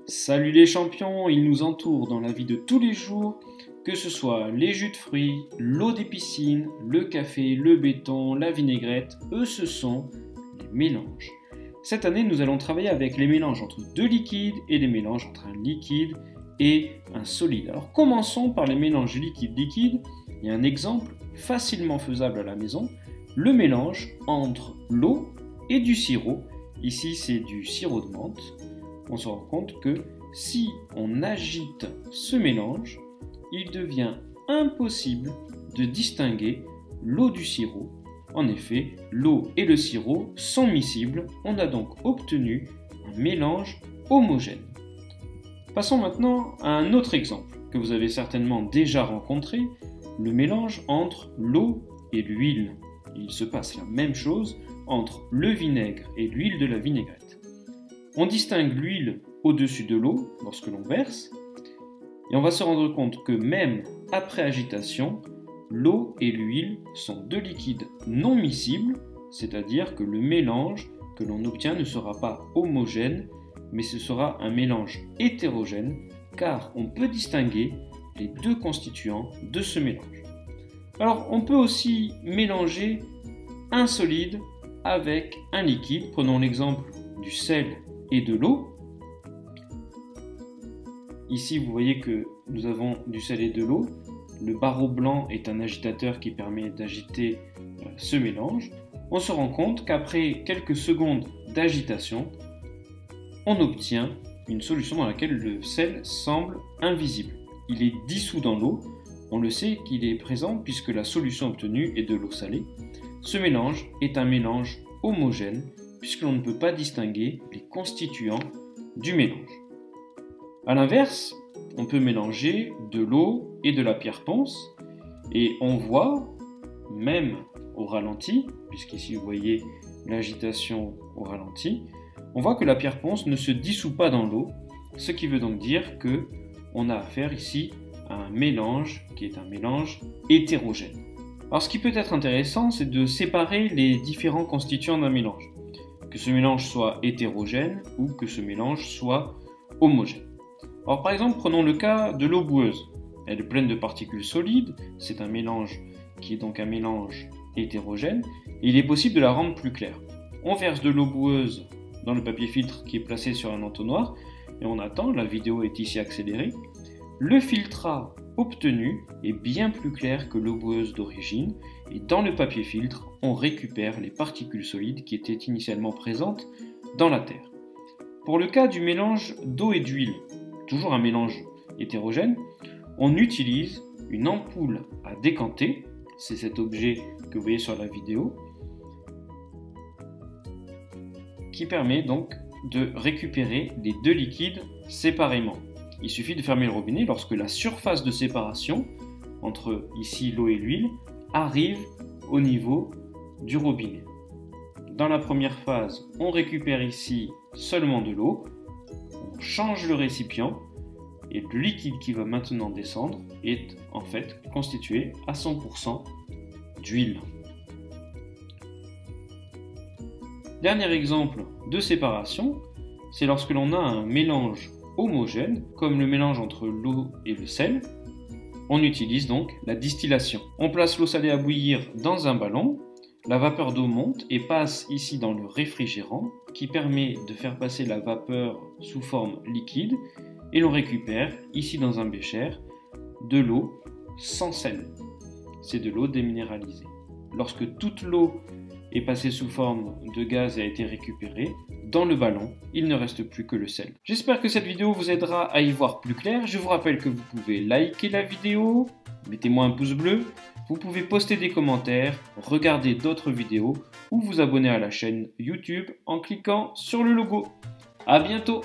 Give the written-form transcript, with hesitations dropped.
Salut les champions, ils nous entourent dans la vie de tous les jours, que ce soit les jus de fruits, l'eau des piscines, le café, le béton, la vinaigrette, eux ce sont les mélanges. Cette année, nous allons travailler avec les mélanges entre deux liquides et les mélanges entre un liquide et un solide. Alors commençons par les mélanges liquide-liquide. Il y a un exemple facilement faisable à la maison, le mélange entre l'eau et du sirop. Ici, c'est du sirop de menthe. On se rend compte que si on agite ce mélange, il devient impossible de distinguer l'eau du sirop. En effet, l'eau et le sirop sont miscibles. On a donc obtenu un mélange homogène. Passons maintenant à un autre exemple que vous avez certainement déjà rencontré, le mélange entre l'eau et l'huile. Il se passe la même chose entre le vinaigre et l'huile de la vinaigrette. On distingue l'huile au-dessus de l'eau lorsque l'on verse, et on va se rendre compte que même après agitation, l'eau et l'huile sont deux liquides non miscibles, c'est-à-dire que le mélange que l'on obtient ne sera pas homogène, mais ce sera un mélange hétérogène, car on peut distinguer les deux constituants de ce mélange. Alors on peut aussi mélanger un solide avec un liquide. Prenons l'exemple du sel et de l'eau. Ici, vous voyez que nous avons du sel et de l'eau. Le barreau blanc est un agitateur qui permet d'agiter ce mélange. On se rend compte qu'après quelques secondes d'agitation, on obtient une solution dans laquelle le sel semble invisible. Il est dissous dans l'eau. On le sait qu'il est présent puisque la solution obtenue est de l'eau salée. Ce mélange est un mélange homogène puisque l'on ne peut pas distinguer les constituants du mélange. A l'inverse, on peut mélanger de l'eau et de la pierre ponce et on voit, même au ralenti, puisqu'ici vous voyez l'agitation au ralenti, on voit que la pierre ponce ne se dissout pas dans l'eau, ce qui veut donc dire qu'on a affaire ici à un mélange qui est un mélange hétérogène. Alors ce qui peut être intéressant, c'est de séparer les différents constituants d'un mélange, que ce mélange soit hétérogène ou que ce mélange soit homogène. Alors par exemple, prenons le cas de l'eau boueuse. Elle est pleine de particules solides, c'est un mélange qui est donc un mélange hétérogène, et il est possible de la rendre plus claire. On verse de l'eau boueuse dans le papier filtre qui est placé sur un entonnoir, et on attend, la vidéo est ici accélérée. Le filtrat obtenu est bien plus clair que l'eau boueuse d'origine, et dans le papier filtre, on récupère les particules solides qui étaient initialement présentes dans la terre. Pour le cas du mélange d'eau et d'huile, toujours un mélange hétérogène, on utilise une ampoule à décanter, c'est cet objet que vous voyez sur la vidéo, qui permet donc de récupérer les deux liquides séparément. Il suffit de fermer le robinet lorsque la surface de séparation entre ici l'eau et l'huile arrive au niveau du robinet. Dans la première phase, on récupère ici seulement de l'eau, on change le récipient et le liquide qui va maintenant descendre est en fait constitué à 100% d'huile. Dernier exemple de séparation, c'est lorsque l'on a un mélange homogène, comme le mélange entre l'eau et le sel. On utilise donc la distillation. On place l'eau salée à bouillir dans un ballon, la vapeur d'eau monte et passe ici dans le réfrigérant qui permet de faire passer la vapeur sous forme liquide et l'on récupère ici dans un bécher de l'eau sans sel. C'est de l'eau déminéralisée. Lorsque toute l'eau est passée sous forme de gaz et a été récupérée, dans le ballon, il ne reste plus que le sel. J'espère que cette vidéo vous aidera à y voir plus clair. Je vous rappelle que vous pouvez liker la vidéo, mettez-moi un pouce bleu, vous pouvez poster des commentaires, regarder d'autres vidéos ou vous abonner à la chaîne YouTube en cliquant sur le logo. À bientôt!